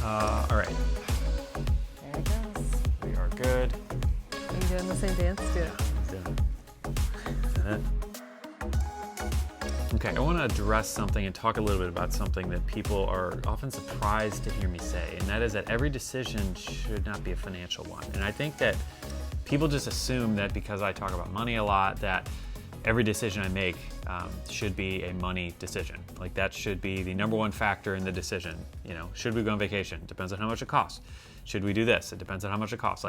All right. There it goes. We are good. Are you doing the same dance? Do it. Okay, I want to address something and talk a little bit about something that people are often surprised to hear me say, and that is that every decision should not be a financial one. And I think that people just assume that because I talk about money a lot, that every decision I make should be a money decision. Like that should be the number one factor in the decision. You know, should we go on vacation? Depends on how much it costs. Should we do this? It depends on how much it costs.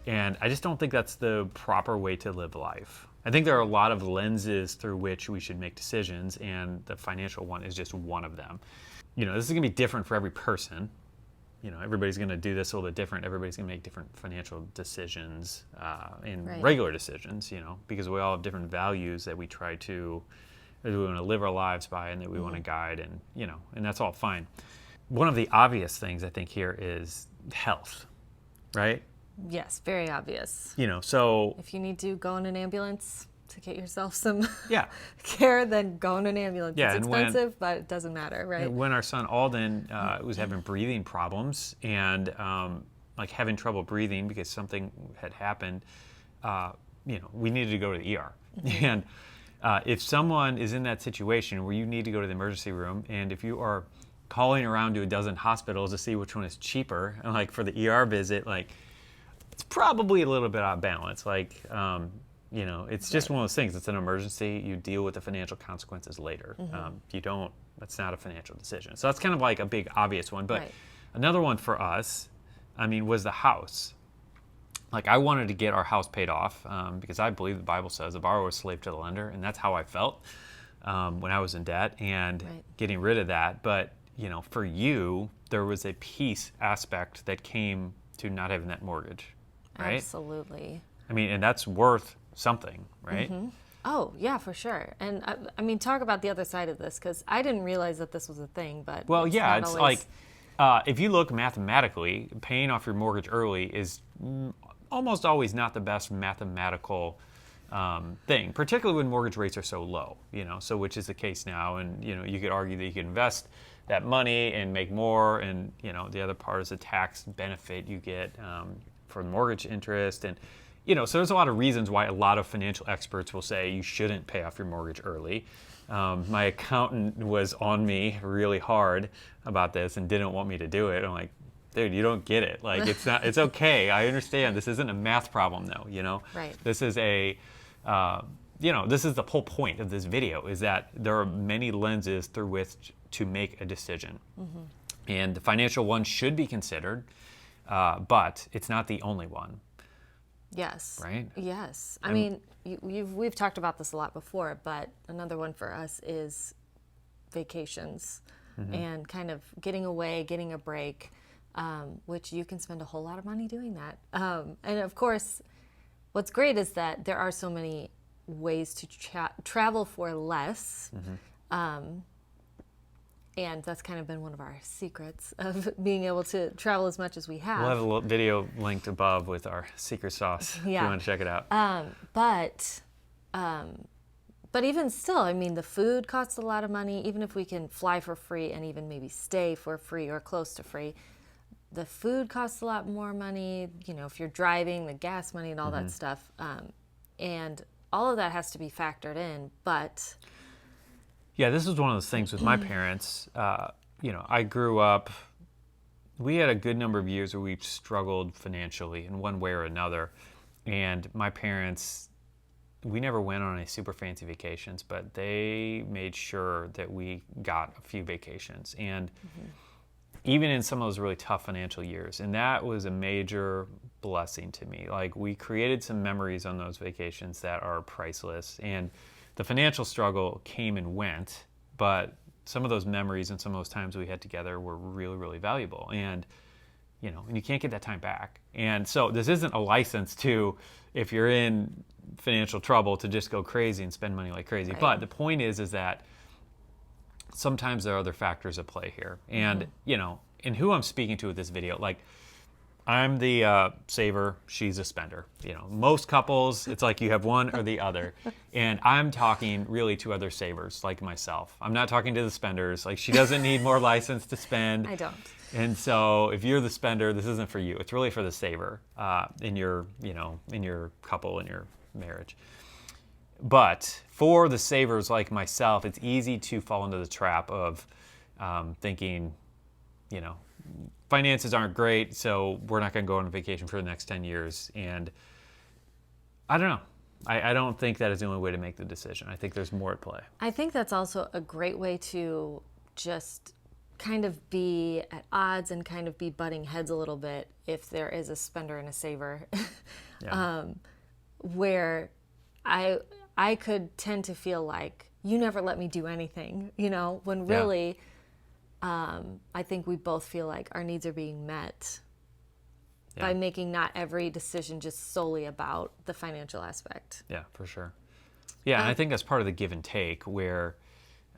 And I just don't think that's the proper way to live life. I think there are a lot of lenses through which we should make decisions, and the financial one is just one of them. You know, this is gonna be different for every person. You know, everybody's gonna do this a little bit different. Everybody's gonna make different financial decisions and regular decisions, you know, because we all have different values that we try to, that we wanna live our lives by and that we wanna guide, and, you know, and that's all fine. One of the obvious things I think here is health, right? Yes, very obvious. You know, so If you need to go in an ambulance to get yourself some yeah. care, then go in an ambulance. Yeah, it's and when- expensive, but it doesn't matter, right? When our son Alden was having breathing problems and like having trouble breathing because something had happened, you know, we needed to go to the ER. And if someone is in that situation where you need to go to the emergency room, and if you are calling around to a dozen hospitals to see which one is cheaper, and like for the ER visit, like it's probably a little bit out of balance. Like, you know, it's just one of those things. It's an emergency. You deal with the financial consequences later. You don't, that's not a financial decision. So that's kind of like a big obvious one. But another one for us, I mean, was the house. Like I wanted to get our house paid off because I believe the Bible says the borrower is slave to the lender. And that's how I felt when I was in debt and getting rid of that. But, you know, for you, there was a peace aspect that came to not having that mortgage. Right? Absolutely. I mean, and that's worth something, right? Oh, yeah, for sure. And I mean, talk about the other side of this, because I didn't realize that this was a thing, but Well, yeah, not it's always... like if you look mathematically, paying off your mortgage early is almost always not the best mathematical thing, particularly when mortgage rates are so low, you know, so which is the case now. And, you know, you could argue that you could invest that money and make more. And, you know, the other part is the tax benefit you get for mortgage interest. And, you know, so there's a lot of reasons why a lot of financial experts will say you shouldn't pay off your mortgage early. My accountant was on me really hard about this and didn't want me to do it. I'm like, dude, you don't get it. Like, it's not, it's okay. I understand. This isn't a math problem though, you know? Right. This is a, you know, this is the whole point of this video, is that there are many lenses through which to make a decision. And the financial one should be considered, but it's not the only one. Yes. Right? Yes. I mean, we've talked about this a lot before, but another one for us is vacations and kind of getting away, getting a break, which you can spend a whole lot of money doing that. And of course, what's great is that there are so many ways to travel for less. And that's kind of been one of our secrets of being able to travel as much as we have. We'll have a little video linked above with our secret sauce if you want to check it out. But even still, I mean, the food costs a lot of money. Even if we can fly for free and even maybe stay for free or close to free, the food costs a lot more money. You know, if you're driving, the gas money and all that stuff. And all of that has to be factored in, but... Yeah, this is one of those things with my parents. You know, I grew up, we had a good number of years where we struggled financially in one way or another. And my parents, we never went on any super fancy vacations, but they made sure that we got a few vacations. And even in some of those really tough financial years, and that was a major blessing to me. Like, we created some memories on those vacations that are priceless. And the financial struggle came and went, but some of those memories and some of those times we had together were really, really valuable. And, you know, and you can't get that time back. And so this isn't a license to, if you're in financial trouble, to just go crazy and spend money like crazy. Right. But the point is that sometimes there are other factors at play here. And, you know, and who I'm speaking to with this video, like, I'm the saver, she's a spender. You know, most couples, it's like you have one or the other. And I'm talking really to other savers like myself. I'm not talking to the spenders. Like, she doesn't need more license to spend. I don't. And so if you're the spender, this isn't for you. It's really for the saver in your couple, in your marriage. But for the savers like myself, it's easy to fall into the trap of thinking, finances aren't great, so we're not going to go on a vacation for the next 10 years. And I don't know. I don't think that is the only way to make the decision. I think there's more at play. I think that's also a great way to just kind of be at odds and kind of be butting heads a little bit if there is a spender and a saver. Where I could tend to feel like, you never let me do anything, when really I think we both feel like our needs are being met by making not every decision just solely about the financial aspect. Yeah, for sure. Yeah, and I think that's part of the give and take where,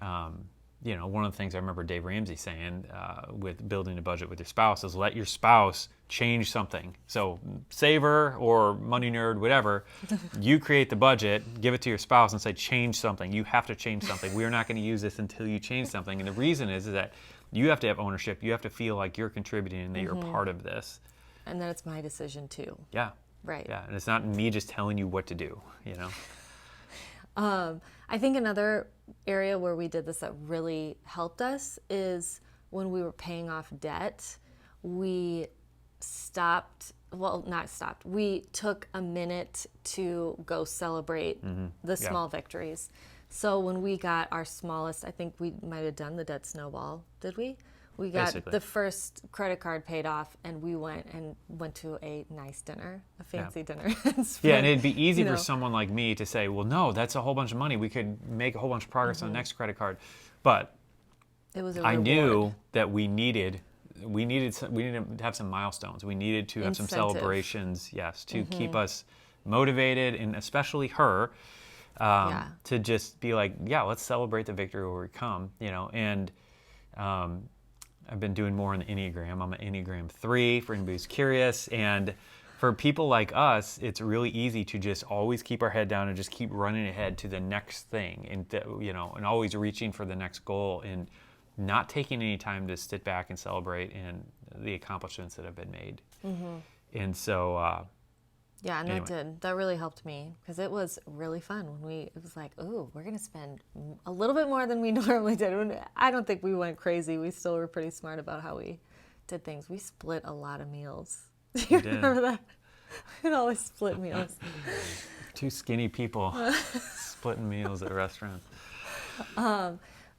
one of the things I remember Dave Ramsey saying with building a budget with your spouse is let your spouse change something. So saver or money nerd, whatever, you create the budget, give it to your spouse and say, change something. You have to change something. We're not going to use this until you change something. And the reason is that you have to have ownership. You have to feel like you're contributing and that you're part of this. And that it's my decision too. Yeah. Right. Yeah, and it's not me just telling you what to do, I think another area where we did this that really helped us is when we were paying off debt, we we took a minute to go celebrate the small victories. So when we got our smallest, I think we might have done the debt snowball, did we? We got Basically. the first credit card paid off, and we went to a nice dinner, a fancy dinner. Yeah, and it'd be easy for someone like me to say, well, no, that's a whole bunch of money. We could make a whole bunch of progress on the next credit card. But it was a I reward. knew that we needed to have some milestones. We needed to have some celebrations, to keep us motivated, and especially her, to just be like, let's celebrate the victory where we come, and I've been doing more on the Enneagram. I'm an Enneagram 3 for anybody who's curious. And for people like us, it's really easy to just always keep our head down and just keep running ahead to the next thing, and always reaching for the next goal and not taking any time to sit back and celebrate and the accomplishments that have been made. And so, anyway. That really helped me because it was really fun it was like, ooh, we're going to spend a little bit more than we normally did. I don't think we went crazy. We still were pretty smart about how we did things. We split a lot of meals. Do you remember that? We'd always split meals. Two skinny people splitting meals at restaurants.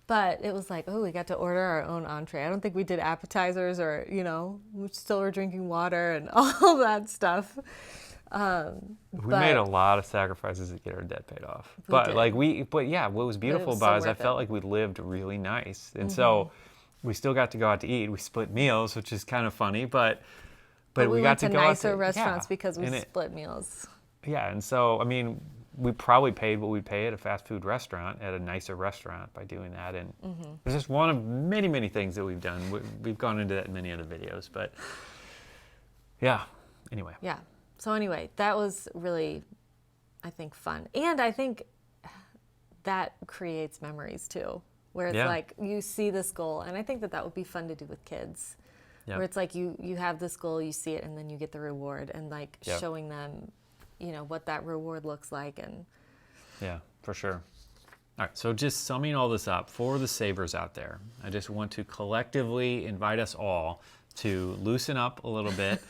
But it was like, oh, we got to order our own entree. I don't think we did appetizers or, we still were drinking water and all that stuff. We made a lot of sacrifices to get our debt paid off. What was beautiful about it is I felt like we lived really nice. And so we still got to go out to eat. We split meals, which is kind of funny, but we got to go out to nicer restaurants because we split meals. Yeah, and so, we probably paid what we'd pay at a fast food restaurant, at a nicer restaurant by doing that. And it's just one of many, many things that we've done. We've gone into that in many other videos, but anyway. Yeah. So anyway, that was really, I think, fun. And I think that creates memories too, where it's like you see this goal. And I think that would be fun to do with kids, where it's like you have this goal, you see it, and then you get the reward and showing them, what that reward looks like. And yeah, for sure. All right, so just summing all this up for the savers out there, I just want to collectively invite us all to loosen up a little bit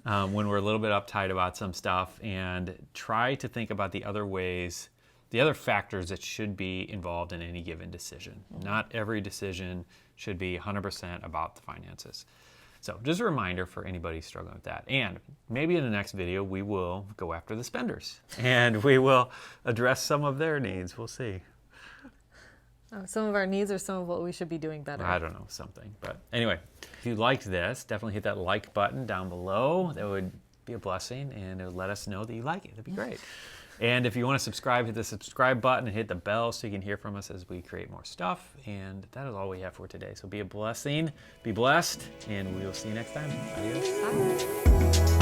when we're a little bit uptight about some stuff, and try to think about the other factors that should be involved in any given decision. Not every decision should be 100% about the finances. So just a reminder for anybody struggling with that. And maybe in the next video, we will go after the spenders and we will address some of their needs. We'll see. Some of our needs or some of what we should be doing better. I don't know, something. But anyway, if you liked this, definitely hit that like button down below. That would be a blessing, and it would let us know that you like it. That'd be great. And if you want to subscribe, hit the subscribe button and hit the bell so you can hear from us as we create more stuff. And that is all we have for today. So be a blessing, be blessed, and we will see you next time. Adios. Bye.